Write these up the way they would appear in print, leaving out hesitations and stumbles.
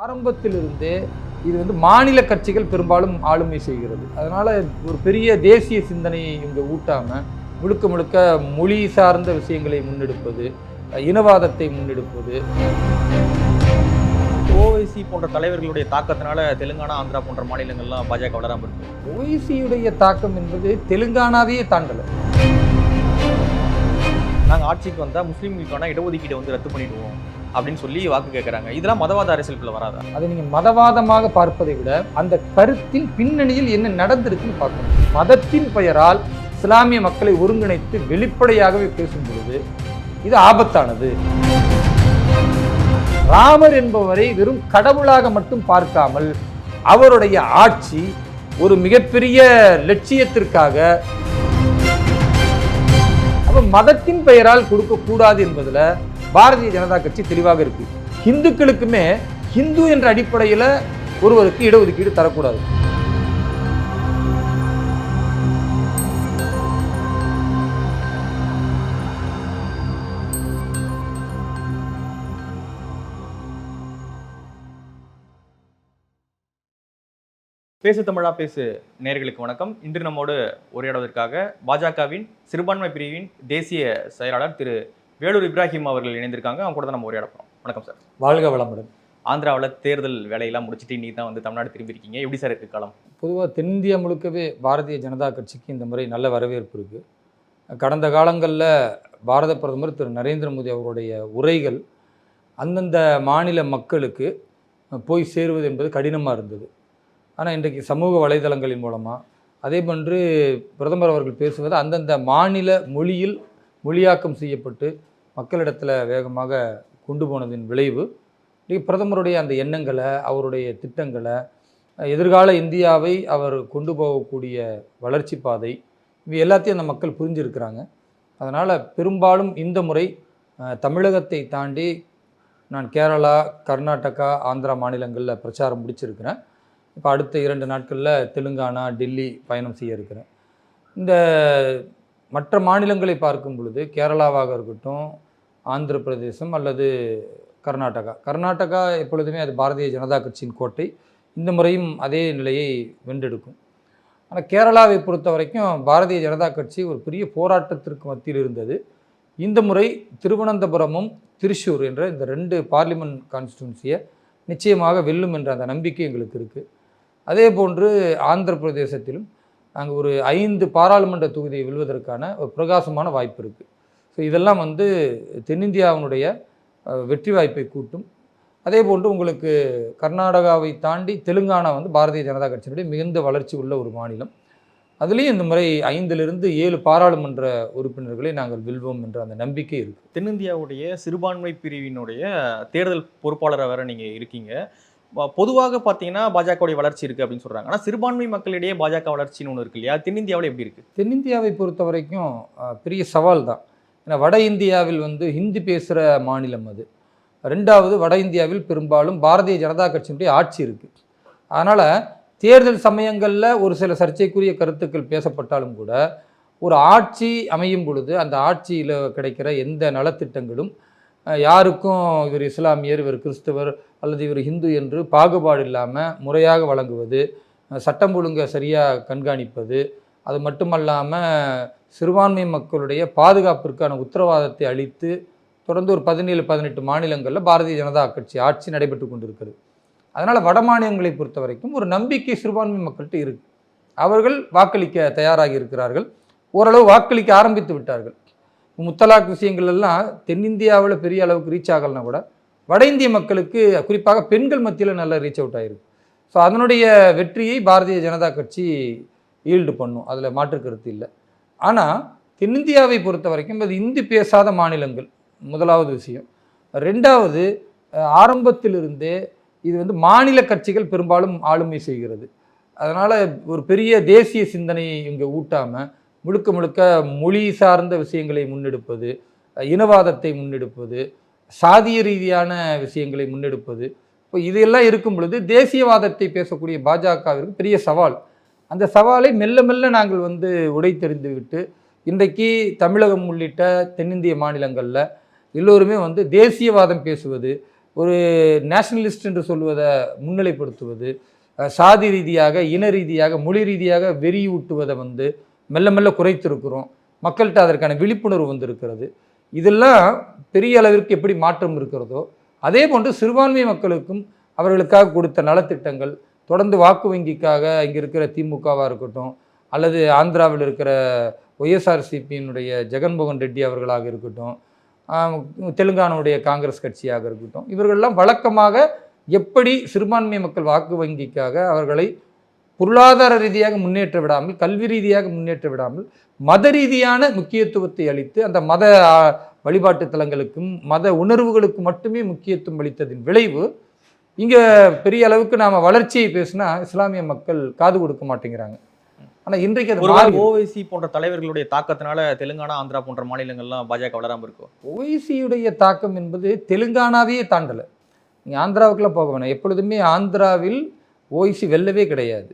ஆரம்பத்திலிருந்தே இது மாநில கட்சிகள் பெரும்பாலும் ஆளுமை செய்கிறது. அதனால ஒரு பெரிய தேசிய சிந்தனையை இங்கே ஊட்டாம முழுக்க முழுக்க மொழி சார்ந்த விஷயங்களை முன்னெடுப்பது, இனவாதத்தை முன்னெடுப்பது. ஓவைசி போன்ற தலைவர்களுடைய தாக்கத்தினால தெலுங்கானா, ஆந்திரா போன்ற மாநிலங்கள்லாம் பாஜக வளராமல் இருக்கு. ஓவைசியுடைய தாக்கம் என்பது தெலுங்கானாவையே தாண்டலை. நாங்கள் ஆட்சிக்கு வந்தால் முஸ்லீம்களுக்கான இடஒதுக்கீடு ரத்து பண்ணிடுவோம் அப்படின்னு சொல்லி வாக்கு கேட்குறாங்க. இதெல்லாம் மதவாத அரசியலுக்குள்ள வராதா? அதை நீங்கள் மதவாதமாக பார்ப்பதை விட அந்த கருத்தின் பின்னணியில் என்ன நடந்திருக்குன்னு பார்க்கணும். மதத்தின் பெயரால் இஸ்லாமிய மக்களை ஒருங்கிணைத்து வெளிப்படையாகவே பேசும் பொழுது இது ஆபத்தானது. ராமர் என்பவரை வெறும் கடவுளாக மட்டும் பார்க்காமல் அவருடைய ஆட்சி ஒரு மிகப்பெரிய லட்சியத்திற்காக மதத்தின் பெயரால் கொடுக்கக்கூடாது என்பதுல பாரதிய ஜனதா கட்சி தெளிவாக இருக்கு. இந்துக்களுக்குமே ஹிந்து என்ற அடிப்படையில் ஒருவருக்கு இடஒதுக்கீடு தரக்கூடாது. பேசு தமிழா பேசு நேயர்களுக்கு வணக்கம். இன்று நம்மோடு உரையாடுவதற்காக பாஜகவின் சிறுபான்மை பிரிவின் தேசிய செயலாளர் திரு வேலூர் இப்ராஹிம் அவர்கள் இணைந்திருக்காங்க. அவங்க கூட தான் நம்ம உரையாட போறோம். வணக்கம் சார். வாழ்க வளமுடன். ஆந்திராவில் தேர்தல் வேலையெல்லாம் முடிச்சுட்டு இன்னைக்கு தான் தமிழ்நாடு திரும்பியிருக்கீங்க. எப்படி சார் இருக்கு காலம்? பொதுவாக தென்னிந்தியா முழுக்கவே பாரதிய ஜனதா கட்சிக்கு இந்த முறை நல்ல வரவேற்பு இருக்கு. கடந்த காலங்களில் பாரத பிரதமர் திரு நரேந்திர மோடி அவருடைய உரைகள் அந்தந்த மாநில மக்களுக்கு போய் சேருவது என்பது கடினமாக இருந்தது. ஆனால் இன்றைக்கு சமூக வலைதளங்களின் மூலமாக அதே போன்று பிரதமர் அவர்கள் பேசுவது அந்தந்த மாநில மொழியில் மொழியாக்கம் செய்யப்பட்டு மக்களிடத்தில் வேகமாக கொண்டு போனதின் விளைவு இன்றைக்கு பிரதமருடைய அந்த எண்ணங்களை, அவருடைய திட்டங்களை, எதிர்கால இந்தியாவை அவர் கொண்டு போகக்கூடிய வளர்ச்சி பாதை, இவை எல்லாத்தையும் அந்த மக்கள் புரிஞ்சிருக்கிறாங்க. அதனால் பெரும்பாலும் இந்த முறை தமிழகத்தை தாண்டி நான் கேரளா, கர்நாடகா, ஆந்திரா மாநிலங்களில் பிரச்சாரம் முடிச்சிருக்கிறேன். இப்போ அடுத்த 2 நாட்களில் தெலுங்கானா, டெல்லி பயணம் செய்ய இருக்கிறேன். இந்த மற்ற மாநிலங்களை பார்க்கும் பொழுது கேரளாவாக இருக்கட்டும், ஆந்திர பிரதேசம் அல்லது கர்நாடகா எப்பொழுதுமே அது பாரதிய ஜனதா கட்சியின் கோட்டை. இந்த முறையும் அதே நிலையை வென்றெடுக்கும். ஆனால் கேரளாவை பொறுத்த வரைக்கும் பாரதிய ஜனதா கட்சி ஒரு பெரிய போராட்டத்திற்கு மத்தியில் இருந்தது. இந்த முறை திருவனந்தபுரமும் திருச்சூர் என்ற இந்த 2 பார்லிமெண்ட் கான்ஸ்டிடுவன்சியை நிச்சயமாக வெல்லும் என்ற அந்த நம்பிக்கை எங்களுக்கு இருக்குது. அதே போன்று ஆந்திர பிரதேசத்திலும் நாங்கள் ஒரு 5 பாராளுமன்ற தொகுதியை வெல்வதற்கான ஒரு பிரகாசமான வாய்ப்பு இருக்குது. ஸோ இதெல்லாம் தென்னிந்தியாவினுடைய வெற்றி வாய்ப்பை கூட்டும். அதே போன்று உங்களுக்கு கர்நாடகாவை தாண்டி தெலுங்கானா பாரதிய ஜனதா கட்சியினுடைய மிகுந்த வளர்ச்சி உள்ள ஒரு மாநிலம். அதுலேயும் இந்த முறை 5லிருந்து 7 பாராளுமன்ற உறுப்பினர்களை நாங்கள் வெல்வோம் என்ற அந்த நம்பிக்கை இருக்குது. தென்னிந்தியாவுடைய சிறுபான்மை பிரிவினுடைய தேர்தல் பொறுப்பாளராக வேறு நீங்கள் இருக்கீங்க. பொதுவாக பார்த்தீங்கன்னா பாஜகவுடைய வளர்ச்சி இருக்குது அப்படின்னு சொல்கிறாங்க. ஆனால் சிறுபான்மை மக்களிடையே பாஜக வளர்ச்சின்னு ஒன்று இருக்கு இல்லையா? தென்னிந்தியாவில் எப்படி இருக்குது? தென்னிந்தியாவை பொறுத்த வரைக்கும் பெரிய சவால் தான். ஏன்னா வட இந்தியாவில் ஹிந்தி பேசுகிற மாநிலம் அது. 2வது வட இந்தியாவில் பெரும்பாலும் பாரதிய ஜனதா கட்சியினுடைய ஆட்சி இருக்குது. அதனால் தேர்தல் சமயங்களில் ஒரு சில சர்ச்சைக்குரிய கருத்துக்கள் பேசப்பட்டாலும் கூட ஒரு ஆட்சி அமையும் பொழுது அந்த ஆட்சியில் கிடைக்கிற எந்த நலத்திட்டங்களும் யாருக்கும் இவர் இஸ்லாமியர், இவர் கிறிஸ்தவர் அல்லது இவர் ஹிந்து என்று பாகுபாடு இல்லாமல் முறையாக வழங்குவது, சட்டம் ஒழுங்கை சரியாக கண்காணிப்பது, அது மட்டுமல்லாமல் சிறுபான்மை மக்களுடைய பாதுகாப்பிற்கான உத்தரவாதத்தை அளித்து தொடர்ந்து ஒரு 17-18 மாநிலங்களில் பாரதிய ஜனதா கட்சி ஆட்சி நடைபெற்று கொண்டிருக்கிறது. அதனால் வட மாநிலங்களை பொறுத்த வரைக்கும் ஒரு நம்பிக்கை சிறுபான்மை மக்கள்கிட்ட இருக்குது. அவர்கள் வாக்களிக்க தயாராகி இருக்கிறார்கள். ஓரளவு வாக்களிக்க ஆரம்பித்து விட்டார்கள். முத்தலாக் விஷயங்கள் எல்லாம் தென்னிந்தியாவில் பெரிய அளவுக்கு ரீச் ஆகலைன்னா கூட வட இந்திய மக்களுக்கு குறிப்பாக பெண்கள் மத்தியில் நல்ல ரீச் அவுட் ஆகிருக்கு. ஸோ அதனுடைய வெற்றியை பாரதிய ஜனதா கட்சி ஈல்டு பண்ணும், அதில் மாற்று கருத்து இல்லை. ஆனால் தென்னிந்தியாவை பொறுத்த வரைக்கும் அது இந்தி பேசாத மாநிலங்கள் முதலாவது விஷயம். 2வது ஆரம்பத்திலிருந்தே இது மாநில கட்சிகள் பெரும்பாலும் ஆளுமை செய்கிறது. அதனால் ஒரு பெரிய தேசிய சிந்தனையை இங்கே ஊட்டாமல் முழுக்க முழுக்க மொழி சார்ந்த விஷயங்களை முன்னெடுப்பது, இனவாதத்தை முன்னெடுப்பது, சாதிய ரீதியான விஷயங்களை முன்னெடுப்பது, இப்போ இதெல்லாம் இருக்கும் பொழுது தேசியவாதத்தை பேசக்கூடிய பாஜகவிற்கு பெரிய சவால். அந்த சவாலை மெல்ல மெல்ல நாங்கள் உடைத்தெறிந்து விட்டு இன்றைக்கு தமிழகம் உள்ளிட்ட தென்னிந்திய மாநிலங்களில் எல்லோருமே தேசியவாதம் பேசுவது, ஒரு நேஷனலிஸ்ட் என்று சொல்வதை முன்னிலைப்படுத்துவது, சாதி ரீதியாக, இன ரீதியாக, மொழி ரீதியாக வெறியூட்டுவதை வந்து மெல்ல மெல்ல குறைத்திருக்கிறோம். மக்கள்கிட்ட அதற்கான விழிப்புணர்வு வந்திருக்கிறது. இதெல்லாம் பெரிய அளவிற்கு எப்படி மாற்றம் இருக்கிறதோ அதே போன்று சிறுபான்மை மக்களுக்கும் அவர்களுக்காக கொடுத்த நலத்திட்டங்கள், தொடர்ந்து வாக்கு வங்கிக்காக இங்கே இருக்கிற திமுகவாக இருக்கட்டும், அல்லது ஆந்திராவில் இருக்கிற ஒய்எஸ்ஆர்சிபியினுடைய ஜெகன்மோகன் ரெட்டி அவர்களாக இருக்கட்டும், தெலுங்கானாவுடைய காங்கிரஸ் கட்சியாக இருக்கட்டும், இவர்கள்லாம் வழக்கமாக எப்படி சிறுபான்மை மக்கள் வாக்கு வங்கிக்காக அவர்களை பொருளாதார ரீதியாக முன்னேற்ற விடாமல், கல்வி ரீதியாக முன்னேற்ற விடாமல், மத ரீதியான முக்கியத்துவத்தை அளித்து அந்த மத வழிபாட்டு தலங்களுக்கும் மத உணர்வுகளுக்கு மட்டுமே முக்கியத்துவம் அளித்ததின் விளைவு இங்கே பெரிய அளவுக்கு நாம் வளர்ச்சியை பேசினா இஸ்லாமிய மக்கள் காது கொடுக்க மாட்டேங்கிறாங்க. ஆனால் இன்றைக்கு அது ஓவைசி போன்ற தலைவர்களுடைய தாக்கத்தினால தெலுங்கானா, ஆந்திரா போன்ற மாநிலங்கள்லாம் பாஜக வளராமல் இருக்கும். ஓவைசியுடைய தாக்கம் என்பது தெலுங்கானாவே தாண்டலை. நீங்கள் ஆந்திராவுக்குலாம் போக வேணாம். எப்பொழுதுமே ஆந்திராவில் ஓவைசி வெல்லவே கிடையாது.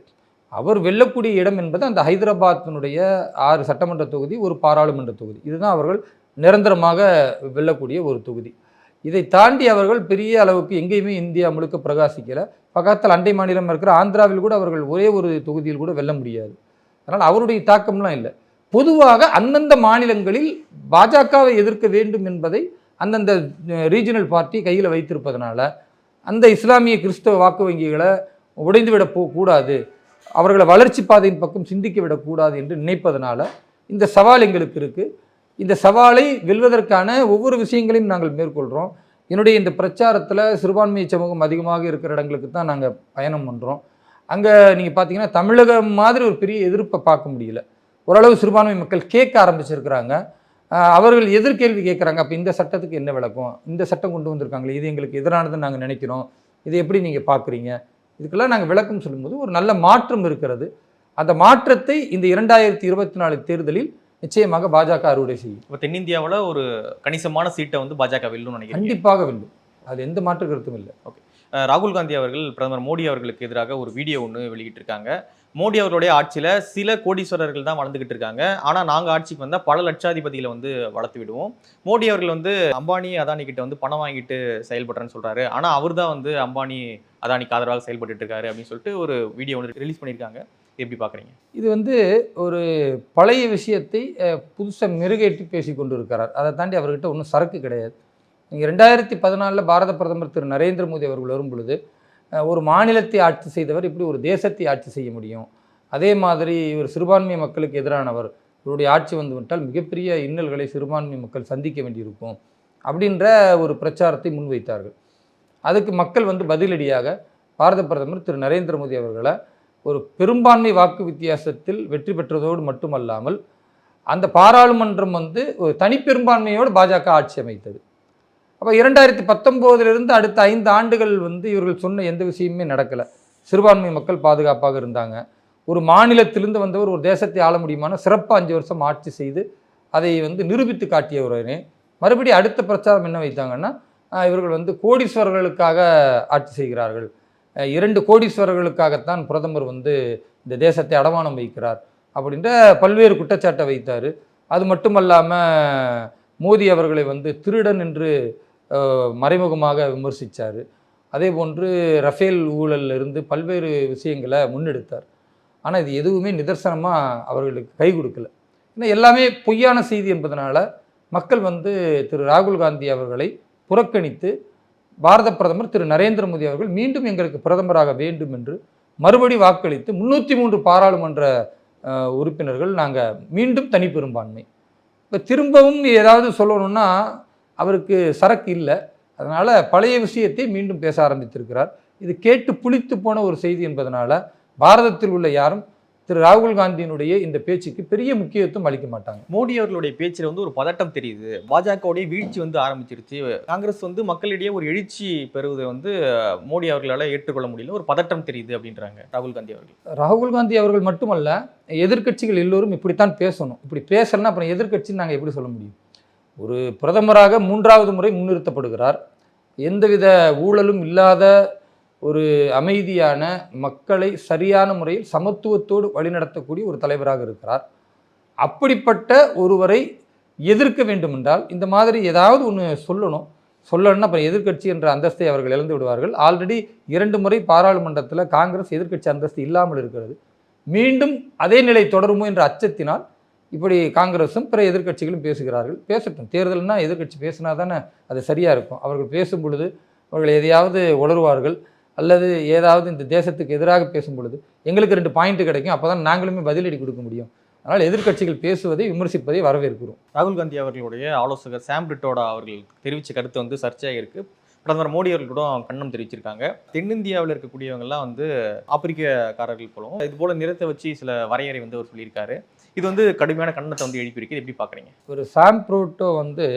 அவர் வெல்லக்கூடிய இடம் என்பது அந்த ஹைதராபாத்தினுடைய 6 சட்டமன்ற தொகுதி, ஒரு பாராளுமன்ற தொகுதி. இதுதான் அவர்கள் நிரந்தரமாக வெல்லக்கூடிய ஒரு தொகுதி. இதை தாண்டி அவர்கள் பெரிய அளவுக்கு எங்கேயுமே இந்தியா முழுக்க பிரகாசிக்கலை. பக்கத்தில் அண்டை மாநிலம் இருக்கிற ஆந்திராவில் கூட அவர்கள் ஒரே ஒரு தொகுதியில் கூட வெல்ல முடியாது. அதனால் அவருடைய தாக்கம்லாம் இல்லை. பொதுவாக அந்தந்த மாநிலங்களில் பாஜகவை எதிர்க்க வேண்டும் என்பதை அந்தந்த ரீஜனல் பார்ட்டி கையில் வைத்திருப்பதனால அந்த இஸ்லாமிய கிறிஸ்தவ வாக்கு வங்கிகளை உடைந்துவிட கூடாது, அவர்களை வளர்ச்சி பாதையின் பக்கம் சிந்திக்க விடக்கூடாது என்று நினைப்பதனால இந்த சவால் எங்களுக்கு இருக்குது. இந்த சவாலை வெல்வதற்கான ஒவ்வொரு விஷயங்களையும் நாங்கள் மேற்கொள்கிறோம். என்னுடைய இந்த பிரச்சாரத்தில் சிறுபான்மை சமூகம் அதிகமாக இருக்கிற இடங்களுக்கு தான் நாங்கள் பயணம் பண்ணுறோம். அங்கே நீங்கள் பார்த்தீங்கன்னா தமிழகம் மாதிரி ஒரு பெரிய எதிர்ப்பை பார்க்க முடியல. ஓரளவு சிறுபான்மை மக்கள் கேட்க ஆரம்பிச்சிருக்கிறாங்க. அவர்கள் எதிர்கேள்வி கேட்குறாங்க. அப்போ இந்த சட்டத்துக்கு என்ன விளக்கம், இந்த சட்டம் கொண்டு வந்திருக்காங்களே இது எங்களுக்கு எதிரானதுன்னு நாங்கள் நினைக்கிறோம், இதை எப்படி நீங்கள் பார்க்குறீங்க, இதுக்கெல்லாம் நாங்கள் விளக்கம் சொல்லும்போது ஒரு நல்ல மாற்றம் இருக்கிறது. அந்த மாற்றத்தை இந்த 2024 தேர்தலில் நிச்சயமாக பாஜக அறுவடை செய்யும். இப்போ தென்னிந்தியாவில் ஒரு கணிசமான சீட்டை வந்து பாஜக வெல்லும்னு நினைக்கிறேன். கண்டிப்பாக வெல்லும், அது எந்த மாற்று கருத்தும் இல்லை. ஓகே, ராகுல் காந்தி அவர்கள் பிரதமர் மோடி அவர்களுக்கு எதிராக ஒரு வீடியோ ஒன்று வெளியிட்டிருக்காங்க. மோடி அவர்களுடைய ஆட்சியில் சில கோடீஸ்வரர்கள் தான் வளர்ந்துக்கிட்டு இருக்காங்க, ஆனால் நாங்கள் ஆட்சிக்கு வந்தால் பல லட்சாதிபதிகளை வந்து வளர்த்து விடுவோம். மோடி அவர்கள் வந்து அம்பானி அதானி கிட்ட வந்து பணம் வாங்கிட்டு செயல்படுறேன்னு சொல்கிறாரு, ஆனால் அவர் தான் வந்து அம்பானி அதானிக்கு ஆதரவாக செயல்பட்டு இருக்காரு அப்படின்னு சொல்லிட்டு ஒரு வீடியோ ஒன்று ரிலீஸ் பண்ணியிருக்காங்க. எப்படி பார்க்குறீங்க? இது வந்து ஒரு பழைய விஷயத்தை புதுசாக மெருகேற்றி பேசி கொண்டு இருக்கிறார். அதை தாண்டி அவர்கிட்ட ஒன்றும் சரக்கு கிடையாது. நீங்கள் 2014 பாரத பிரதமர் திரு நரேந்திர மோடி அவர்கள் வரும் பொழுது ஒரு மாநிலத்தை ஆட்சி செய்தவர் இப்படி ஒரு தேசத்தை ஆட்சி செய்ய முடியும், அதே மாதிரி இவர் சிறுபான்மை மக்களுக்கு எதிரானவர், இவருடைய ஆட்சி வந்துவிட்டால் மிகப்பெரிய இன்னல்களை சிறுபான்மை மக்கள் சந்திக்க வேண்டியிருக்கும் அப்படின்ற ஒரு பிரச்சாரத்தை முன்வைத்தார்கள். அதுக்கு மக்கள் வந்து பதிலடியாக பாரத பிரதமர் திரு நரேந்திர மோடி அவர்களை ஒரு பெரும்பான்மை வாக்கு வித்தியாசத்தில் வெற்றி பெற்றதோடு மட்டுமல்லாமல் அந்த பாராளுமன்றம் வந்து ஒரு தனிப்பெரும்பான்மையோடு பாஜக ஆட்சி அமைத்தது. அப்போ 2019 அடுத்த 5 ஆண்டுகள் வந்து இவர்கள் சொன்ன எந்த விஷயமுமே நடக்கலை. சிறுபான்மை மக்கள் பாதுகாப்பாக இருந்தாங்க. ஒரு மாநிலத்திலிருந்து வந்தவர் ஒரு தேசத்தை ஆள முடியுமான சிறப்பாக 5 வருஷம் ஆட்சி செய்து அதை வந்து நிரூபித்து காட்டியவரே. மறுபடியும் அடுத்த பிரச்சாரம் என்ன வைத்தாங்கன்னா, இவர்கள் வந்து கோடீஸ்வரர்களுக்காக ஆட்சி செய்கிறார்கள், 2 கோடீஸ்வரர்களுக்காகத்தான் பிரதமர் வந்து இந்த தேசத்தை அடமானம் வைக்கிறார் அப்படின்ற பல்வேறு குற்றச்சாட்டை வைத்தார். அது மட்டுமல்லாமல் மோடி அவர்களை வந்து திருடன் என்று மறைமுகமாக விமர்சித்தார். அதே போன்று ரஃபேல் ஊழலில் இருந்து பல்வேறு விஷயங்களை முன்னெடுத்தார். ஆனால் இது எதுவுமே நிதர்சனமாக அவர்களுக்கு கை கொடுக்கல. ஏன்னா எல்லாமே பொய்யான செய்தி என்பதனால மக்கள் வந்து திரு ராகுல் காந்தி அவர்களை புறக்கணித்து பாரத பிரதமர் திரு நரேந்திர மோடி அவர்கள் மீண்டும் எங்களுக்கு பிரதமராக வேண்டும் என்று மறுபடி வாக்களித்து 303 பாராளுமன்ற உறுப்பினர்கள் நாங்கள் மீண்டும் தனிப்பெரும்பான்மை. இப்போ திரும்பவும் ஏதாவது சொல்லணும்னா அவருக்கு சரக்கு இல்லை. அதனால் பழைய விஷயத்தை மீண்டும் பேச ஆரம்பித்திருக்கிறார். இது கேட்டு புளித்து போன ஒரு செய்தி என்பதனால பாரதத்தில் உள்ள யாரும் திரு ராகுல் காந்தியினுடைய இந்த பேச்சுக்கு பெரிய முக்கியத்துவம் அளிக்க மாட்டாங்க. மோடி அவர்களுடைய பேச்சில் வந்து ஒரு பதட்டம் தெரியுது. பாஜகவுடைய வீழ்ச்சி வந்து ஆரம்பிச்சிருச்சு. காங்கிரஸ் வந்து மக்களிடையே ஒரு எழுச்சி பெறுவதை வந்து மோடி அவர்களால் ஏற்றுக்கொள்ள முடியல, ஒரு பதட்டம் தெரியுது அப்படின்றாங்க ராகுல் காந்தி அவர்கள். ராகுல் காந்தி அவர்கள் மட்டுமல்ல, எதிர்க்கட்சிகள் எல்லோரும் இப்படித்தான் பேசணும். இப்படி பேசலன்னா அப்புறம் எதிர்க்கட்சின்னு நாங்கள் எப்படி சொல்ல முடியும்? ஒரு பிரதமராக 3வது முறை முன்னிறுத்தப்படுகிறார். எந்தவித ஊழலும் இல்லாத ஒரு அமைதியான மக்களை சரியான முறையில் சமத்துவத்தோடு வழிநடத்தக்கூடிய ஒரு தலைவராக இருக்கிறார். அப்படிப்பட்ட ஒருவரை எதிர்க்க வேண்டுமென்றால் இந்த மாதிரி ஏதாவது ஒன்று சொல்லணும். சொல்லணும்னா அப்புறம் எதிர்க்கட்சி என்ற அந்தஸ்தை அவர்கள் இழந்து விடுவார்கள். ஆல்ரெடி 2 முறை பாராளுமன்றத்தில் காங்கிரஸ் எதிர்க்கட்சி அந்தஸ்து இல்லாமல் இருக்கிறது. மீண்டும் அதே நிலை தொடருமோ என்ற அச்சத்தினால் இப்படி காங்கிரஸும் பிற எதிர்க்கட்சிகளும் பேசுகிறார்கள். பேசட்டும், தேர்தல்னா எதிர்க்கட்சி பேசினா தானே அது சரியாக இருக்கும். அவர்கள் பேசும் பொழுது அவர்கள் எதையாவது உளறுவார்கள், அல்லது ஏதாவது இந்த தேசத்துக்கு எதிராக பேசும் பொழுது எங்களுக்கு 2 பாயிண்ட் கிடைக்கும். அப்போ தான் நாங்களுமே பதிலடி கொடுக்க முடியும். அதனால் எதிர்க்கட்சிகள் பேசுவதை விமர்சிப்பதை வரவேற்கிறோம். ராகுல் காந்தி அவர்களுடைய ஆலோசகர் சாம் பிரிட்டோடா அவர்கள் தெரிவித்த கருத்து வந்து சர்ச்சையாக இருக்கு. பிரதமர் மோடி அவர்கள் கூட கண்டனம் தெரிவிச்சிருக்காங்க. தென்னிந்தியாவில் இருக்கக்கூடியவங்கெல்லாம் வந்து ஆப்பிரிக்கக்காரர்கள் போலும், இது போல நிறத்தை வச்சு சில வரையறை வந்து அவர் சொல்லியிருக்காரு. இது வந்து கடுமையான கண்டனத்தை வந்து எழுப்பியிருக்கு. எப்படி பார்க்குறீங்க? ஒரு சாம் பிரிட்டோ வந்து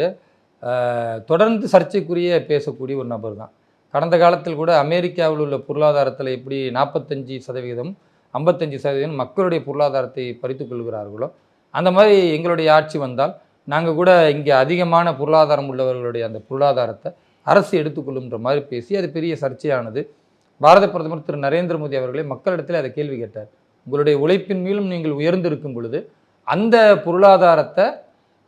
தொடர்ந்து சர்ச்சைக்குரிய பேசக்கூடிய ஒரு நபர் தான். கடந்த காலத்தில் கூட அமெரிக்காவில் உள்ள பொருளாதாரத்தில் எப்படி 45%, 55% மக்களுடைய பொருளாதாரத்தை பறித்துக் கொள்கிறார்களோ, அந்த மாதிரி எங்களுடைய ஆட்சி வந்தால் நாங்கள் கூட இங்கே அதிகமான பொருளாதாரம் உள்ளவர்களுடைய அந்த பொருளாதாரத்தை அரசு எடுத்துக்கொள்ளுன்ற மாதிரி பேசி அது பெரிய சர்ச்சையானது. பாரத பிரதமர் திரு நரேந்திர மோடி அவர்களே மக்களிடத்தில் அதை கேள்வி கேட்டார். உங்களுடைய உழைப்பின் மேலும் நீங்கள் உயர்ந்திருக்கும் பொழுது அந்த பொருளாதாரத்தை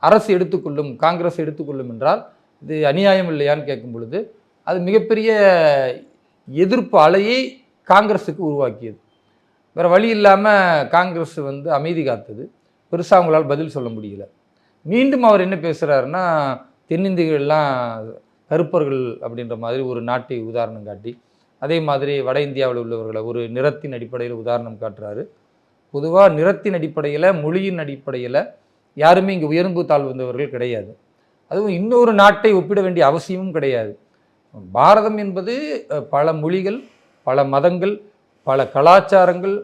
அரசு எடுத்துக்கொள்ளும், காங்கிரஸ் எடுத்துக்கொள்ளும் என்றால் இது அநியாயம் இல்லையான்னு கேட்கும் பொழுது அது மிகப்பெரிய எதிர்ப்பு அலையை காங்கிரஸுக்கு உருவாக்கியது. வேறு வழி இல்லாமல் காங்கிரஸ் வந்து அமைதி காத்தது. பெருசாக அவங்களால் பதில் சொல்ல முடியல. மீண்டும் அவர் என்ன பேசுகிறாருன்னா, தென்னிந்தியர்கள்லாம் கருப்பர்கள் அப்படின்ற மாதிரி ஒரு நாட்டை உதாரணம் காட்டி, அதே மாதிரி வட இந்தியாவில் உள்ளவர்களை ஒரு நிறத்தின் அடிப்படையில் உதாரணம் காட்டுறாரு. பொதுவாக நிறத்தின் அடிப்படையில், மொழியின் அடிப்படையில் யாருமே இங்கே உயர்வு தாழ்வந்தவர்கள் கிடையாது. அதுவும் இன்னொரு நாட்டை ஒப்பிட வேண்டிய அவசியமும் கிடையாது. பாரதம் என்பது பல மொழிகள், பல மதங்கள், பல கலாச்சாரங்கள்,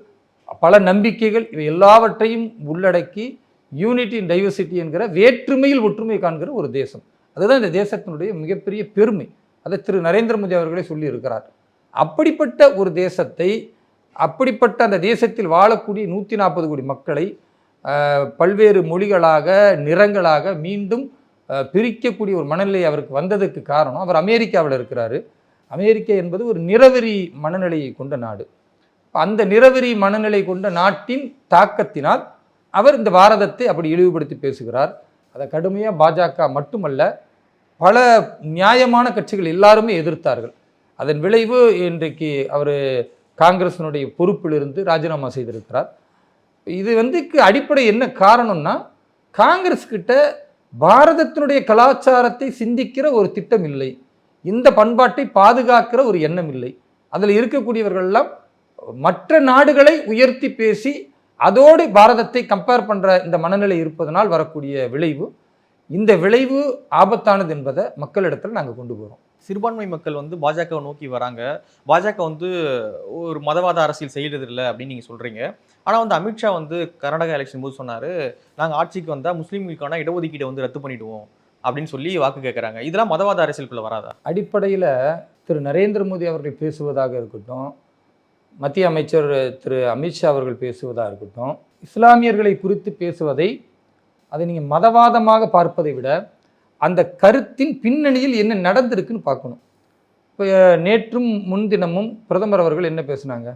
பல நம்பிக்கைகள், இவை எல்லாவற்றையும் உள்ளடக்கி யூனிட்டி இன் டைவர்சிட்டி என்கிற வேற்றுமையில் ஒற்றுமை காண்கிற ஒரு தேசம். அதுதான் இந்த தேசத்தினுடைய மிகப்பெரிய பெருமை. அதை திரு நரேந்திர மோடி அவர்களே சொல்லி இருக்கிறார். அப்படிப்பட்ட ஒரு தேசத்தை, அப்படிப்பட்ட அந்த தேசத்தில் வாழக்கூடிய 140 கோடி மக்களை பல்வேறு மொழிகளாக, நிறங்களாக மீண்டும் பிரிக்கக்கூடிய ஒரு மனநிலை அவருக்கு வந்ததுக்கு காரணம், அவர் அமெரிக்காவில் இருக்கிறாரு. அமெரிக்கா என்பது ஒரு நிறவெறி மனநிலையை கொண்ட நாடு. அந்த நிறவெறி மனநிலை கொண்ட நாட்டின் தாக்கத்தினால் அவர் இந்த பாரதத்தை அப்படி இழிவுபடுத்தி பேசுகிறார். அதை கடுமையாக பாஜக மட்டுமல்ல, பல நியாயமான கட்சிகள் எல்லாருமே எதிர்த்தார்கள். அதன் விளைவு இன்றைக்கு அவர் காங்கிரஸினுடைய பொறுப்பிலிருந்து ராஜினாமா செய்திருக்கிறார். இது வந்து அடிப்படை என்ன காரணம்னா, காங்கிரஸ் கிட்ட பாரதத்தினுடைய கலாச்சாரத்தை சிந்திக்கிற ஒரு திட்டம் இல்லை, இந்த பண்பாட்டை பாதுகாக்கிற ஒரு எண்ணம் இல்லை. அதில் இருக்கக்கூடியவர்கள்லாம் மற்ற நாடுகளை உயர்த்தி பேசி அதோடு பாரதத்தை கம்பேர் பண்ணுற இந்த மனநிலை இருப்பதனால் வரக்கூடிய விளைவு, இந்த விளைவு ஆபத்தானது என்பதை மக்களிடத்தில் நாங்கள் கொண்டு போகிறோம். சிறுபான்மை மக்கள் வந்து பாஜகவை நோக்கி வராங்க. பாஜக வந்து ஒரு மதவாத அரசியல் செய்கிறது இல்லை அப்படின்னு நீங்கள் சொல்கிறீங்க. ஆனால் வந்து அமித்ஷா வந்து கர்நாடகா எலெக்ஷன் போது சொன்னார், நாங்கள் ஆட்சிக்கு வந்தால் முஸ்லீம்களுக்கான இடஒதுக்கீட்டை வந்து ரத்து பண்ணிவிடுவோம் அப்படின்னு சொல்லி வாக்கு கேட்குறாங்க. இதெல்லாம் மதவாத அரசியலுக்குள்ளே வராதா? அடிப்படையில் திரு நரேந்திர மோடி அவர்கள் பேசுவதாக இருக்கட்டும், மத்திய அமைச்சர் திரு அமித்ஷா அவர்கள் பேசுவதாக இருக்கட்டும், இஸ்லாமியர்களை குறித்து பேசுவதை அதை நீங்கள் மதவாதமாக பார்ப்பதை விட அந்த கருத்தின் பின்னணியில் என்ன நடந்திருக்குன்னு பார்க்கணும். இப்போ நேற்றும் முன்தினமும் பிரதமர் அவர்கள் என்ன பேசுனாங்க,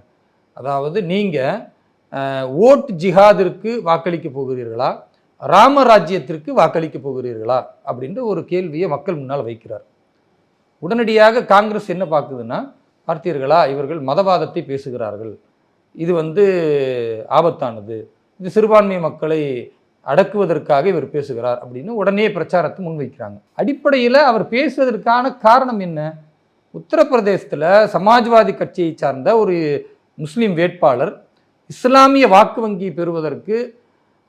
அதாவது நீங்கள் ஓட் ஜிஹாதிற்கு வாக்களிக்க போகிறீர்களா, ராமராஜ்யத்திற்கு வாக்களிக்க போகிறீர்களா அப்படின்ற ஒரு கேள்வியை மக்கள் முன்னால் வைக்கிறார். உடனடியாக காங்கிரஸ் என்ன பார்க்குதுன்னா, பார்த்தீர்களா இவர்கள் மதவாதத்தை பேசுகிறார்கள், இது வந்து ஆபத்தானது, இது சிறுபான்மை மக்களை அடக்குவதற்காக இவர் பேசுகிறார் அப்படின்னு உடனே பிரச்சாரத்தை முன்வைக்கிறாங்க. அடிப்படையில் அவர் பேசுவதற்கான காரணம் என்ன? உத்தரப்பிரதேசத்தில் சமாஜ்வாதி கட்சியை சார்ந்த ஒரு முஸ்லீம் வேட்பாளர் இஸ்லாமிய வாக்கு வங்கி பெறுவதற்கு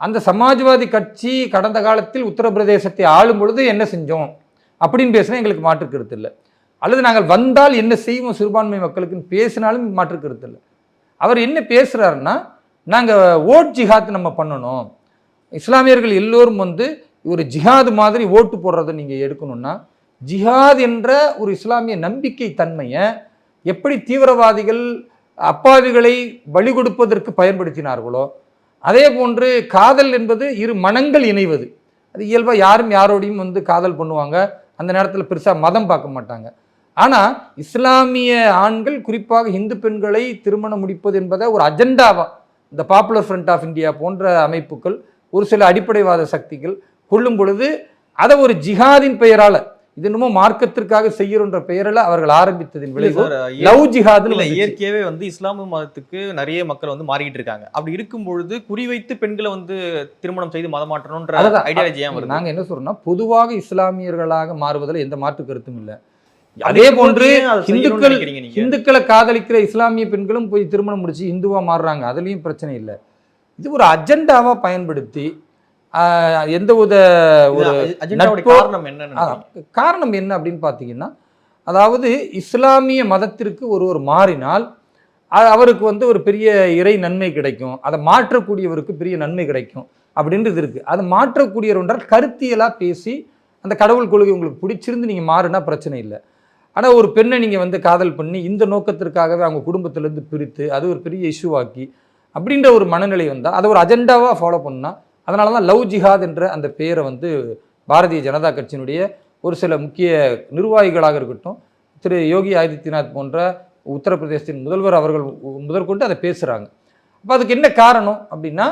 அந்த சமாஜ்வாதி கட்சி கடந்த காலத்தில் உத்தரப்பிரதேசத்தை ஆளும் பொழுது என்ன செஞ்சோம் அப்படின்னு பேசினா எங்களுக்கு மாற்று கருத்து இல்லை, அல்லது நாங்கள் வந்தால் என்ன செய்வோம் சிறுபான்மை மக்களுக்குன்னு பேசினாலும் மாற்று கருத்து இல்லை. அவர் என்ன பேசுகிறாருன்னா, நாங்கள் ஓட் ஜிஹாத் நம்ம பண்ணணும், இஸ்லாமியர்கள் எல்லோரும் வந்து ஒரு ஜிஹாது மாதிரி ஓட்டு போடுறதை நீங்கள் எடுக்கணும்னா, ஜிஹாத் என்ற ஒரு இஸ்லாமிய நம்பிக்கை தன்மையை எப்படி தீவிரவாதிகள் அப்பாவிகளை பலி கொடுப்பதற்கு பயன்படுத்தினார்களோ, அதே போன்று காதல் என்பது இரு மனங்கள் இணைவது, அது இயல்பாக யாரும் யாரோடையும் வந்து காதல் பண்ணுவாங்க, அந்த நேரத்தில் பெருசாக மதம் பார்க்க மாட்டாங்க. ஆனால் இஸ்லாமிய ஆண்கள் குறிப்பாக இந்து பெண்களை திருமணம் முடிப்பது என்பதை ஒரு அஜெண்டாவாக இந்த பாப்புலர் ஃப்ரண்ட் ஆஃப் இந்தியா போன்ற அமைப்புகள், ஒரு சில அடிப்படைவாத சக்திகள் கொள்ளும் பொழுது அதை ஒரு ஜிஹாதின் பெயரால், இது என்னமோ மார்க்கத்திற்காக செய்யறன்ற பெயரில் அவர்கள் ஆரம்பித்ததின் விளைவு சார், லவ் ஜிஹாதுன்னு இல்ல வந்துச்சு. இயற்கையாவே இஸ்லாமிய மதத்துக்கு நிறைய மக்கள் மாறிக்கிட்டு இருக்காங்க. அப்படி இருக்கும் பொழுது குறிவைத்து பெண்களை திருமணம் செய்து மதம் மாற்றணும்ன்ற அதான் ஐடியாலஜி ஏன் வருது? நாங்க என்ன சொல்றோம்னா, பொதுவாக இஸ்லாமியர்களாக மாறுவதில் எந்த மாற்று கருத்தும் இல்லை. அதே போன்று இந்துக்களை காதலிக்கிற இஸ்லாமிய பெண்களும் போய் திருமணம் முடிச்சு இந்துவா மாறுறாங்க, அதுலயும் பிரச்சனை இல்லை. இது ஒரு அஜெண்டாவா பயன்படுத்தி எந்த ஒரு காரணம் என்ன அப்படின்னு பார்த்தீங்கன்னா, அதாவது இஸ்லாமிய மதத்திற்கு ஒருவர் மாறினால் அவருக்கு ஒரு பெரிய இறை நன்மை கிடைக்கும், அதை மாற்றக்கூடியவருக்கு பெரிய நன்மை கிடைக்கும் அப்படின்றது இருக்கு. அதை மாற்றக்கூடியவர் என்றால் கருத்தியலாக பேசி அந்த கடவுள் கொள்கை உங்களுக்கு பிடிச்சிருந்து நீங்கள் மாறினா பிரச்சனை இல்லை. ஆனால் ஒரு பெண்ணை நீங்கள் காதல் பண்ணி இந்த நோக்கத்திற்காகவே அவங்க குடும்பத்திலேருந்து பிரித்து அது ஒரு பெரிய இஷ்யூவாக்கி அப்படின்ற ஒரு மனநிலை வந்தால் அதை ஒரு அஜெண்டாவாக ஃபாலோ பண்ணால், அதனால தான் லவ் ஜிஹாத் என்ற அந்த பெயரை பாரதிய ஜனதா கட்சியினுடைய ஒரு சில முக்கிய நிர்வாகிகளாக இருக்கட்டும், திரு யோகி ஆதித்யநாத் போன்ற உத்தரப்பிரதேசத்தின் முதல்வர் அவர்கள் முதற்கொண்டு அதை பேசுகிறாங்க. அப்போ அதுக்கு என்ன காரணம் அப்படின்னா,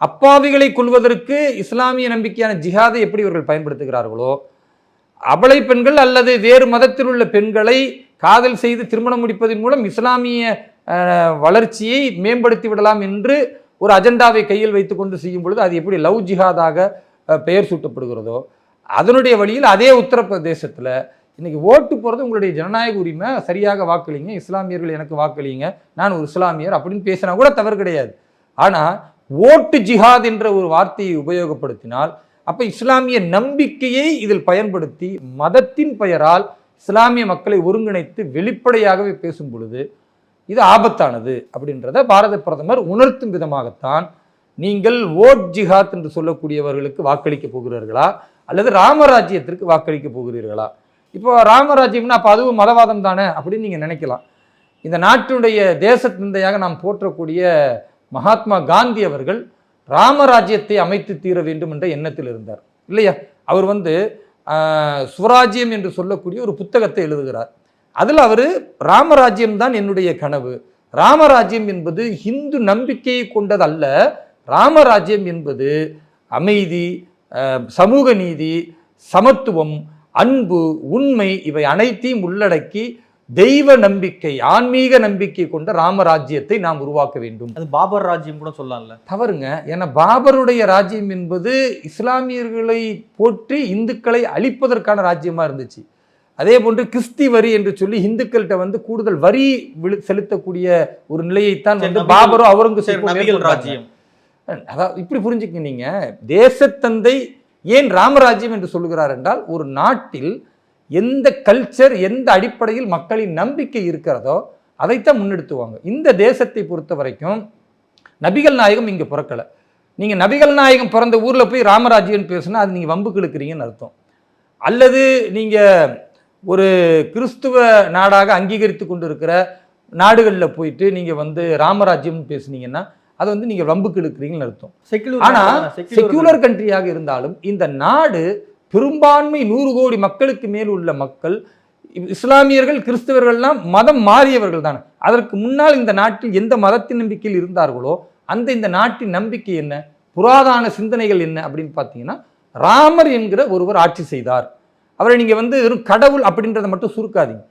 அப்பாவிகளை கொள்வதற்கு இஸ்லாமிய நம்பிக்கையான ஜிஹாதை எப்படி இவர்கள் பயன்படுத்துகிறார்களோ, அபலை பெண்கள் அல்லது வேறு மதத்தில் உள்ள பெண்களை காதல் செய்து திருமணம் முடிப்பதன் மூலம் இஸ்லாமிய வளர்ச்சியை மேம்படுத்தி விடலாம் என்று ஒரு அஜெண்டாவை கையில் வைத்துக்கொண்டு செய்யும் பொழுது அது எப்படி லவ் ஜிஹாதாக பெயர் சூட்டப்படுகிறதோ, அதனுடைய வழியில் அதே உத்தரப்பிரதேசத்தில் இன்னைக்கு ஓட்டு போகிறது உங்களுடைய ஜனநாயக உரிமை, சரியாக வாக்களிங்க, இஸ்லாமியர்கள் எனக்கு வாக்களிங்க, நான் ஒரு இஸ்லாமியர் அப்படின்னு பேசினா கூட தவறு கிடையாது. ஆனால் ஓட்டு ஜிஹாத் என்ற ஒரு வார்த்தையை உபயோகப்படுத்தினால் அப்போ இஸ்லாமிய நம்பிக்கையை இதில் பயன்படுத்தி மதத்தின் பெயரால் இஸ்லாமிய மக்களை ஒருங்கிணைத்து வெளிப்படையாகவே பேசும் பொழுது இது ஆபத்தானது அப்படின்றத பாரத பிரதமர் உணர்த்தும் விதமாகத்தான் நீங்கள் ஓட் ஜிஹாத் என்று சொல்லக்கூடியவர்களுக்கு வாக்களிக்க போகிறீர்களா அல்லது ராமராஜ்யத்திற்கு வாக்களிக்க போகிறீர்களா? இப்போ ராமராஜ்யம்னா அப்போ அதுவும் மதவாதம் தானே அப்படின்னு நீங்கள் நினைக்கலாம். இந்த நாட்டினுடைய தேச தந்தையாக நாம் போற்றக்கூடிய மகாத்மா காந்தி அவர்கள் ராமராஜ்யத்தை அமைத்து தீர வேண்டும் என்ற எண்ணத்தில் இருந்தார் இல்லையா? அவர் சுவராஜ்யம் என்று சொல்லக்கூடிய ஒரு புத்தகத்தை எழுதுகிறார். அதில் அவர் ராமராஜ்யம் தான் என்னுடைய கனவு, ராமராஜ்யம் என்பது இந்து நம்பிக்கையை கொண்டது அல்ல, ராமராஜ்யம் என்பது அமைதி, சமூக நீதி, சமத்துவம், அன்பு, உண்மை இவை அனைத்தையும் உள்ளடக்கி தெய்வ நம்பிக்கை, ஆன்மீக நம்பிக்கை கொண்ட ராமராஜ்யத்தை நாம் உருவாக்க வேண்டும். அது பாபர் ராஜ்யம் கூட சொல்லலாம்ல? தவறுங்க. ஏன்னா பாபருடைய ராஜ்யம் என்பது இஸ்லாமியர்களை போற்றி இந்துக்களை அழிப்பதற்கான ராஜ்யமா இருந்துச்சு. அதே போன்று கிறிஸ்தி வரி என்று சொல்லி இந்துக்கள்கிட்ட கூடுதல் வரி செலுத்தக்கூடிய ஒரு நிலையைத்தான் பாபரும் அவுரங்கசீப் ராஜ்யம். அதாவது இப்படி புரிஞ்சுக்க, நீங்க தேசத்தந்தை ஏன் ராமராஜ்யம் என்று சொல்லுகிறார் என்றால், ஒரு நாட்டில் எந்த கல்ச்சர் எந்த அடிப்படையில் மக்களின் நம்பிக்கை இருக்கிறதோ அதைத்தான் முன்னெடுத்துவாங்க. இந்த தேசத்தை பொறுத்த வரைக்கும் நபிகள் நாயகம் இங்கே பிறக்கலை. நீங்கள் நபிகள் நாயகம் பிறந்த ஊரில் போய் ராமராஜ்யம் பேசுனா அது நீங்கள் வம்புக்கு இழுக்கிறீங்கன்னு அர்த்தம். அல்லது நீங்கள் ஒரு கிறிஸ்துவ நாடாக அங்கீகரித்து கொண்டு இருக்கிற நாடுகளில் போயிட்டு நீங்கள் ராமராஜ்யம் பேசுனீங்கன்னா அது நீங்கள் வம்புக்கு இழுக்கிறீங்கன்னு அர்த்தம். ஆனால் செக்யூலர் கண்ட்ரியாக இருந்தாலும் இந்த நாடு பெரும்பான்மை 100 கோடி மக்களுக்கு மேல் உள்ள மக்கள் இஸ்லாமியர்கள், கிறிஸ்தவர்கள்லாம் மதம் மாறியவர்கள் தானே. அதற்கு முன்னால் இந்த நாட்டில் எந்த மதத்தின் நம்பிக்கையில் இருந்தார்களோ இந்த நாட்டின் நம்பிக்கை என்ன, புராதான சிந்தனைகள் என்ன அப்படின்னு பார்த்தீங்கன்னா, ராமர் என்கிற ஒருவர் ஆட்சி செய்தார். அவரை நீங்கள் வெறும் கடவுள் அப்படின்றத மட்டும் சுருக்காதீங்க.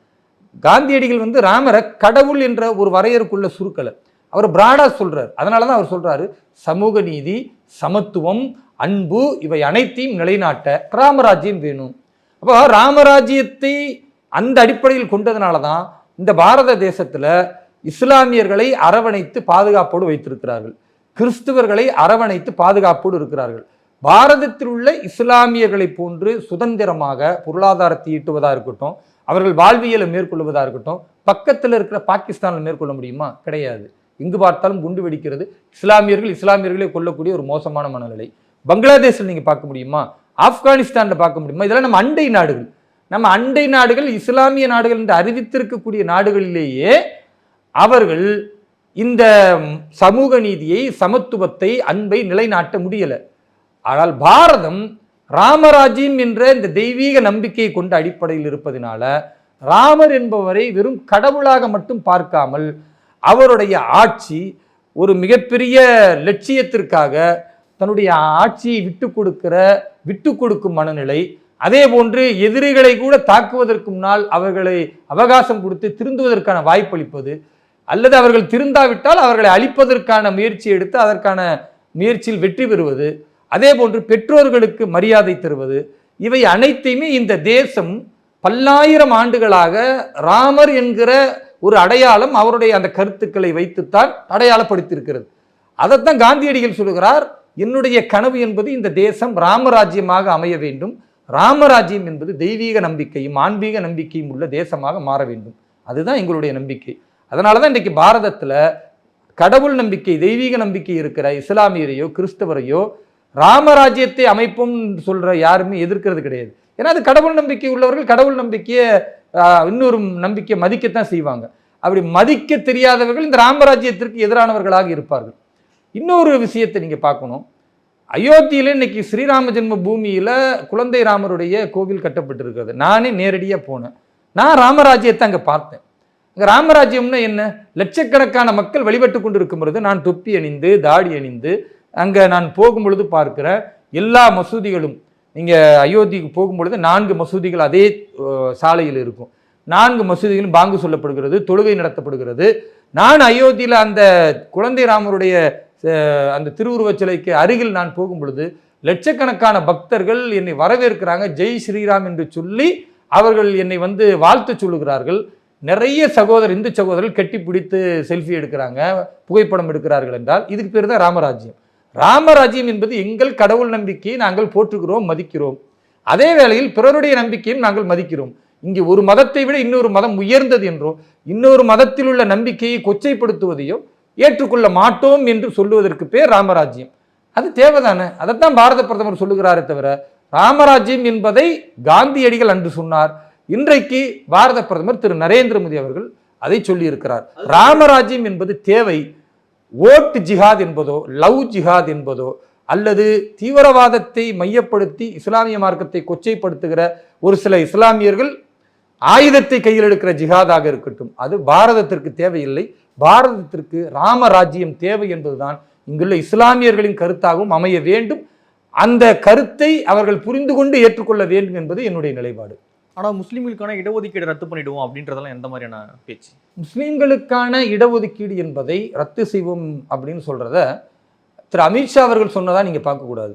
காந்தியடிகள் ராமரை கடவுள் என்ற ஒரு வரையறுக்குள்ள சுருக்கலை, அவர் பிராடா சொல்றார். அதனால தான் அவர் சொல்றாரு, சமூக நீதி, சமத்துவம், அன்பு இவை அனைத்தையும் நிலைநாட்ட ராமராஜ்யம் வேணும். அப்போ ராமராஜ்யத்தை அந்த அடிப்படையில் கொண்டதுனால தான் இந்த பாரத தேசத்தில் இஸ்லாமியர்களை அரவணைத்து பாதுகாப்போடு வைத்திருக்கிறார்கள், கிறிஸ்துவர்களை அரவணைத்து பாதுகாப்போடு இருக்கிறார்கள். பாரதத்தில் உள்ள இஸ்லாமியர்களை போன்று சுதந்திரமாக பொருளாதாரத்தை ஈட்டுவதாக இருக்கட்டும், அவர்கள் வாழ்வியலை மேற்கொள்வதாக இருக்கட்டும், பக்கத்தில் இருக்கிற பாகிஸ்தானில் மேற்கொள்ள முடியுமா? கிடையாது. எங்கு பார்த்தாலும் குண்டு வெடிக்கிறது, இஸ்லாமியர்களை கொல்லக்கூடிய ஒரு மோசமான மனநிலை. பங்களாதேஷில் நீங்கள் பார்க்க முடியுமா? ஆப்கானிஸ்தானில் பார்க்க முடியுமா? இதெல்லாம் நம்ம அண்டை நாடுகள் இஸ்லாமிய நாடுகள் என்று அறிவித்திருக்கக்கூடிய நாடுகளிலேயே அவர்கள் இந்த சமூக நீதியை, சமத்துவத்தை, அன்பை நிலைநாட்ட முடியலை. ஆனால் பாரதம் ராமராஜ்யம் என்ற இந்த தெய்வீக நம்பிக்கையை கொண்ட அடிப்படையில் இருப்பதனால ராமர் என்பவரை வெறும் கடவுளாக மட்டும் பார்க்காமல் அவருடைய ஆட்சி ஒரு மிகப்பெரிய லட்சியத்திற்காக தன்னுடைய ஆட்சியை விட்டு கொடுக்கும் மனநிலை, அதே போன்று எதிரிகளை கூட தாக்குவதற்கு முன்னால் அவர்களை அவகாசம் கொடுத்து திருந்துவதற்கான வாய்ப்பளிப்பது, அல்லது அவர்கள் திருந்தாவிட்டால் அவர்களை அழிப்பதற்கான முயற்சி எடுத்து அதற்கான முயற்சியில் வெற்றி பெறுவது, அதே போன்று பெற்றோர்களுக்கு மரியாதை தருவது, இவை அனைத்தையுமே இந்த தேசம் பல்லாயிரம் ஆண்டுகளாக ராமர் என்கிற ஒரு அடையாளம் அவருடைய அந்த கருத்துக்களை வைத்துத்தான் அடையாளப்படுத்தியிருக்கிறது. அதைத்தான் காந்தியடிகள் சொல்லுகிறார், என்னுடைய கனவு என்பது இந்த தேசம் ராமராஜ்யமாக அமைய வேண்டும், ராமராஜ்யம் என்பது தெய்வீக நம்பிக்கையும் ஆன்மீக நம்பிக்கையும் உள்ள தேசமாக மாற வேண்டும். அதுதான் எங்களுடைய நம்பிக்கை. அதனால தான் இன்றைக்கு பாரதத்தில் கடவுள் நம்பிக்கை தெய்வீக நம்பிக்கை இருக்கிற இஸ்லாமியரையோ கிறிஸ்தவரையோ ராமராஜ்யத்தை அமைப்போம் சொல்ற யாருமே எதிர்க்கிறது கிடையாது. ஏன்னா அது கடவுள் நம்பிக்கை உள்ளவர்கள் கடவுள் நம்பிக்கையை இன்னொரு நம்பிக்கையை மதிக்கத்தான் செய்வாங்க. அப்படி மதிக்க தெரியாதவர்கள் இந்த ராமராஜ்யத்திற்கு எதிரானவர்களாக இருப்பார்கள். இன்னொரு விஷயத்தை நீங்க பார்க்கணும், அயோத்தியில இன்னைக்கு ஸ்ரீராம ஜென்ம பூமியில குழந்தை ராமருடைய கோவில் கட்டப்பட்டிருக்கிறது. நானே நேரடியாக போனேன். நான் ராமராஜ்யத்தை அங்கே பார்த்தேன். அங்கே ராமராஜ்யம்னா என்ன? லட்சக்கணக்கான மக்கள் வழிபட்டு கொண்டு இருக்கும் பொழுது நான் தொப்பி அணிந்து தாடி அணிந்து அங்கே நான் போகும்பொழுது பார்க்கிற எல்லா மசூதிகளும், நீங்கள் அயோத்திக்கு போகும்பொழுது 4 மசூதிகள் அதே சாலையில் இருக்கும். 4 மசூதிகளும் பாங்கு சொல்லப்படுகிறது, தொழுகை நடத்தப்படுகிறது. நான் அயோத்தியில் அந்த குழந்தை ராமருடைய அந்த திருவுருவச் சிலைக்கு அருகில் நான் போகும் பொழுது லட்சக்கணக்கான பக்தர்கள் என்னை வரவேற்கிறாங்க. ஜெய் ஸ்ரீராம் என்று சொல்லி அவர்கள் என்னை வாழ்த்து சொல்லுகிறார்கள். நிறைய இந்து சகோதரர்கள் கட்டி பிடித்து செல்ஃபி எடுக்கிறாங்க, புகைப்படம் எடுக்கிறார்கள். என்றால் இதுக்கு பேர் தான் ராமராஜ்யம். ராமராஜ்யம் என்பது எங்கள் கடவுள் நம்பிக்கையை நாங்கள் போற்றுகிறோம், மதிக்கிறோம். அதே வேளையில் பிறருடைய நம்பிக்கையும் நாங்கள் மதிக்கிறோம். இங்கே ஒரு மதத்தை விட இன்னொரு மதம் உயர்ந்தது என்றோ இன்னொரு மதத்தில் உள்ள நம்பிக்கையை கொச்சைப்படுத்துவதையோ ஏற்றுக்கொள்ள மாட்டோம் என்று சொல்லுவதற்கு பேர் ராமராஜ்யம். அது தேவைதானே? அதைத்தான் பாரத பிரதமர் சொல்லுகிறாரே தவிர ராமராஜ்யம் என்பதை காந்தியடிகள் அன்று சொன்னார். இன்றைக்கு பாரத பிரதமர் திரு நரேந்திர மோடி அவர்கள் அதை சொல்லி இருக்கிறார். ராமராஜ்யம் என்பது தேவை. ஓட் ஜிஹாத் என்பதோ லவ் ஜிஹாத் என்பதோ அல்லது தீவிரவாதத்தை மையப்படுத்தி இஸ்லாமிய மார்க்கத்தை கொச்சைப்படுத்துகிற ஒரு சில இஸ்லாமியர்கள் ஆயுதத்தை கையில் எடுக்கிற ஜிஹாதாக இருக்கட்டும், அது பாரதத்திற்கு தேவையில்லை. பாரதத்திற்கு ராமராஜ்யம் தேவை என்பதுதான் இங்குள்ள இஸ்லாமியர்களின் கருத்தாகவும் அமைய வேண்டும். அந்த கருத்தை அவர்கள் புரிந்து கொண்டு ஏற்றுக்கொள்ள வேண்டும் என்பது என்னுடைய நிலைப்பாடு. ஆனால் முஸ்லீம்களுக்கான இடஒதுக்கீடு ரத்து பண்ணிடுவோம் அப்படின்றதெல்லாம் எந்த மாதிரியான பேச்சு? முஸ்லீம்களுக்கான இடஒதுக்கீடு என்பதை ரத்து செய்வோம் அப்படின்னு சொல்றத திரு அமித்ஷா அவர்கள் சொன்னதா நீங்க பார்க்கக்கூடாது.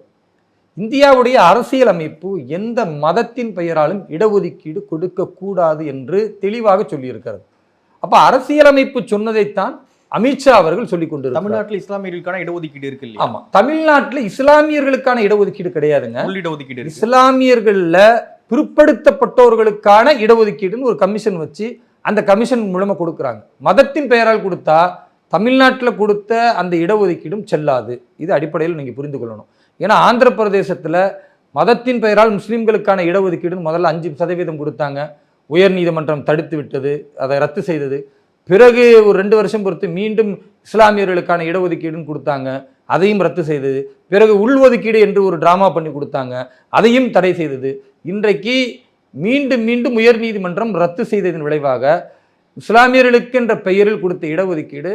இந்தியாவுடைய அரசியல் அமைப்பு எந்த மதத்தின் பெயராலும் இடஒதுக்கீடு கொடுக்கக்கூடாது என்று தெளிவாக சொல்லியிருக்கிறது. அப்ப அரசியலமைப்பு சொன்னதைத்தான் அமித்ஷா அவர்கள் சொல்லிக் கொண்டு தமிழ்நாட்டில் இஸ்லாமியர்களுக்கான இடஒதுக்கீடு இருக்கு இல்லையா? ஆமா, தமிழ்நாட்டில் இஸ்லாமியர்களுக்கான இடஒதுக்கீடு கிடையாதுங்க. இடஒதுக்கீடு இஸ்லாமியர்கள்ல பிற்படுத்தப்பட்டவர்களுக்கான இடஒதுக்கீடுன்னு ஒரு கமிஷன் வச்சு அந்த கமிஷன் மூலமா கொடுக்குறாங்க. மதத்தின் பெயரால் கொடுத்தா தமிழ்நாட்டில் கொடுத்த அந்த இடஒதுக்கீடும் செல்லாது. இது அடிப்படையில் நீங்க புரிந்து கொள்ளணும். ஏன்னா ஆந்திர பிரதேசத்துல மதத்தின் பெயரால் முஸ்லீம்களுக்கான இடஒதுக்கீடுன்னு முதல்ல 5% கொடுத்தாங்க. உயர் நீதிமன்றம் தடுத்து விட்டது, அதை ரத்து செய்தது. பிறகு ஒரு 2 வருஷம் பொறுத்து மீண்டும் இஸ்லாமியர்களுக்கான இடஒதுக்கீடுன்னு கொடுத்தாங்க, அதையும் ரத்து செய்தது. பிறகு உள்ஒதுக்கீடு என்று ஒரு டிராமா பண்ணி கொடுத்தாங்க, அதையும் தடை செய்தது. இன்றைக்கு மீண்டும் மீண்டும் உயர் நீதிமன்றம் ரத்து செய்ததன் விளைவாக இஸ்லாமியர்களுக்கு என்ற பெயரில் கொடுத்த இடஒதுக்கீடு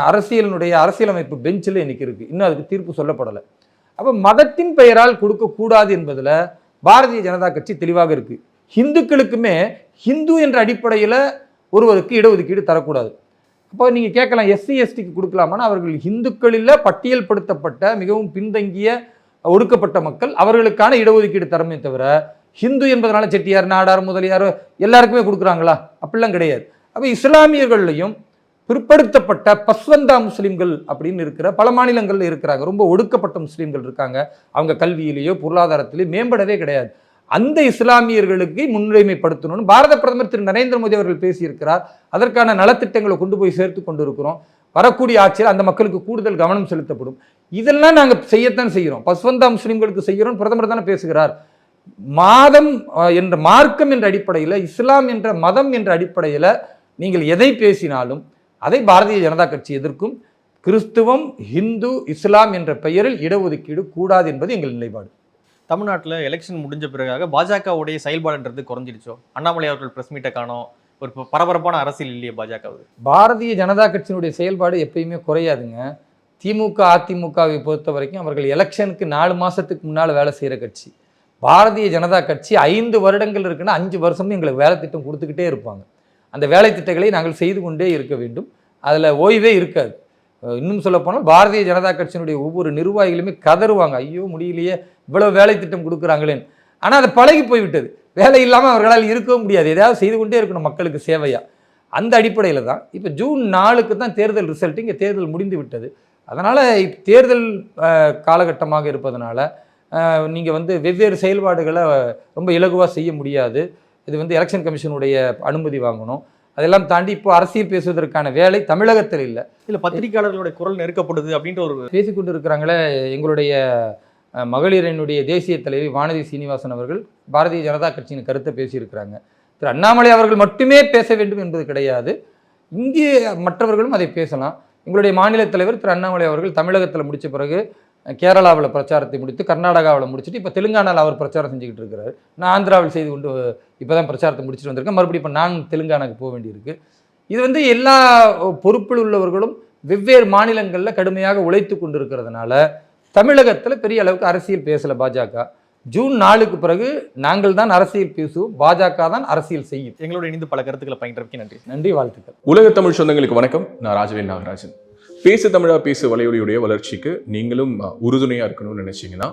அரசியலமைப்பு பெஞ்சில் இன்னைக்கு இருக்கு. இன்னும் அதுக்கு தீர்ப்பு சொல்லப்படலை. அப்போ மதத்தின் பெயரால் கொடுக்கக்கூடாது என்பதில் பாரதிய ஜனதா கட்சி தெளிவாக இருக்கு. ஹிந்துக்களுக்குமே ஹிந்து என்ற அடிப்படையில் ஒருவருக்கு இடஒதுக்கீடு தரக்கூடாது. அப்போ நீங்கள் கேட்கலாம், எஸ்சி எஸ்டிக்கு கொடுக்கலாமான்னு. அவர்கள் ஹிந்துக்களில் பட்டியல்படுத்தப்பட்ட மிகவும் பின்தங்கிய ஒடுக்கப்பட்ட மக்கள், அவர்களுக்கான இடஒதுக்கீடு தரமே தவிர ஹிந்து என்பதனால செட்டியார் நாடார் முதலியார் எல்லாருக்குமே கொடுக்குறாங்களா? அப்படிலாம் கிடையாது. அப்போ இஸ்லாமியர்கள்லையும் பிற்படுத்தப்பட்ட பஸ்வந்தா முஸ்லீம்கள் அப்படின்னு இருக்கிற பல மாநிலங்களில் இருக்கிறாங்க. ரொம்ப ஒடுக்கப்பட்ட முஸ்லீம்கள் இருக்காங்க. அவங்க கல்வியிலேயோ பொருளாதாரத்திலேயோ மேம்படவே கிடையாது. அந்த இஸ்லாமியர்களுக்கு முன்னுரிமைப்படுத்தணும்னு பாரத பிரதமர் திரு நரேந்திர மோடி அவர்கள் பேசியிருக்கிறார். அதற்கான நலத்திட்டங்களை கொண்டு போய் சேர்த்து கொண்டு இருக்கிறோம். வரக்கூடிய ஆட்சியில் அந்த மக்களுக்கு கூடுதல் கவனம் செலுத்தப்படும். இதெல்லாம் நாங்கள் செய்யத்தான் செய்கிறோம். பஸ்வந்தா முஸ்லீம்களுக்கு செய்கிறோம். பிரதமர் தானே பேசுகிறார். மார்க்கம் என்ற அடிப்படையில், இஸ்லாம் என்ற மதம் என்ற அடிப்படையில் நீங்கள் எதை பேசினாலும் அதை பாரதிய ஜனதா கட்சி எதிர்க்கும். கிறிஸ்துவம், ஹிந்து, இஸ்லாம் என்ற பெயரில் இடஒதுக்கீடு கூடாது என்பது எங்கள் நிலைப்பாடு. தமிழ்நாட்டில் எலெக்ஷன் முடிஞ்ச பிறகாக பாஜகவுடைய செயல்பாடுன்றது குறைஞ்சிருச்சோ? அண்ணாமலை அவர்கள் பிரஸ் மீட்டை காணோம். ஒரு பரபரப்பான அரசியல் இல்லையே பாஜகவுக்கு. பாரதிய ஜனதா கட்சியினுடைய செயல்பாடு எப்பயுமே குறையாதுங்க. திமுக அதிமுகவை பொறுத்த வரைக்கும் அவர்கள் எலெக்ஷனுக்கு 4 மாதத்துக்கு முன்னால் வேலை செய்கிற கட்சி. பாரதிய ஜனதா கட்சி 5 வருடங்கள் இருக்குன்னா 5 வருஷமும் எங்களுக்கு வேலை திட்டம் கொடுத்துக்கிட்டே இருப்பாங்க. அந்த வேலை திட்டங்களை நாங்கள் செய்து கொண்டே இருக்க வேண்டும். அதில் ஓய்வே இருக்காது. இன்னும் சொல்லப்போனால் பாரதிய ஜனதா கட்சியினுடைய ஒவ்வொரு நிர்வாகிகளுமே கதறுவாங்க, ஐயோ முடியலையே இவ்வளோ வேலை திட்டம் கொடுக்குறாங்களேன்னு. ஆனால் அது பழகி போய்விட்டது. வேலை இல்லாமல் அவர்களால் இருக்கவும் முடியாது. எதாவது செய்து கொண்டே இருக்கணும் மக்களுக்கு சேவையாக. அந்த அடிப்படையில் தான் இப்போ ஜூன் 4க்கு தான் தேர்தல் ரிசல்ட். இங்கே தேர்தல் முடிந்து விட்டது. அதனால் தேர்தல் காலகட்டமாக இருப்பதனால நீங்கள் வெவ்வேறு செயல்பாடுகளை ரொம்ப இலகுவாக செய்ய முடியாது. இது எலெக்ஷன் கமிஷனுடைய அனுமதி வாங்கணும். அதெல்லாம் தாண்டி இப்போ அரசியல் பேசுவதற்கான வேலை தமிழகத்தில் இல்லை. பத்திரிகையாளர்களுடைய குரல் நெருக்கப்படுது அப்படின்ற ஒரு பேசிக்கொண்டு இருக்கிறாங்களே. எங்களுடைய மகளிரினுடைய தேசிய தலைவி வானதி சீனிவாசன் அவர்கள் பாரதிய ஜனதா கட்சியின் கருத்தை பேசியிருக்கிறாங்க. திரு அண்ணாமலை அவர்கள் மட்டுமே பேச வேண்டும் என்பது கிடையாது. இங்கே மற்றவர்களும் அதை பேசலாம். எங்களுடைய மாநில தலைவர் திரு அண்ணாமலை அவர்கள் தமிழகத்தில் முடித்த பிறகு கேரளாவில் பிரச்சாரத்தை முடித்து, கர்நாடகாவில் முடிச்சுட்டு இப்போ தெலுங்கானாவில் அவர் பிரச்சாரம் செஞ்சுக்கிட்டு இருக்கிறார். நான் ஆந்திராவில் செய்து கொண்டு இப்போ தான் பிரச்சாரத்தை முடிச்சுட்டு வந்திருக்கேன். மறுபடியும் இப்போ நான் தெலுங்கானாக்கு போக வேண்டியிருக்கு. இது எல்லா பொறுப்பில் உள்ளவர்களும் வெவ்வேறு மாநிலங்களில் கடுமையாக உழைத்து கொண்டு இருக்கிறதுனால தமிழகத்தில் பெரிய அளவுக்கு அரசியல் பேசலை பாஜக. ஜூன் 4க்கு பிறகு நாங்கள் தான் அரசியல் பேசுவோம், பாஜக தான் அரசியல் செய்யும். எங்களோட இணைந்து பல கருத்துக்களை பகிர்ந்தமைக்கு நன்றி. நன்றி, வாழ்த்துக்கள். உலக தமிழ் சொந்தங்களுக்கு வணக்கம். நான் ராஜவேல் நாகராஜன். பேசு தமிழா பேசு வலையொலியுடைய வளர்ச்சிக்கு நீங்களும் உறுதுணையாக இருக்கணும்னு நினச்சிங்கன்னா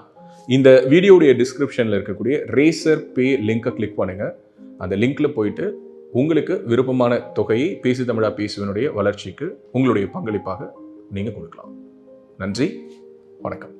இந்த வீடியோடைய டிஸ்கிரிப்ஷனில் இருக்கக்கூடிய ரேசர் பே லிங்கை கிளிக் பண்ணுங்கள். அந்த லிங்க்கில் போயிட்டு உங்களுக்கு விருப்பமான தொகையை பேசு தமிழா பேசுவனுடைய வளர்ச்சிக்கு உங்களுடைய பங்களிப்பாக நீங்கள் கொடுக்கலாம். நன்றி, வணக்கம்.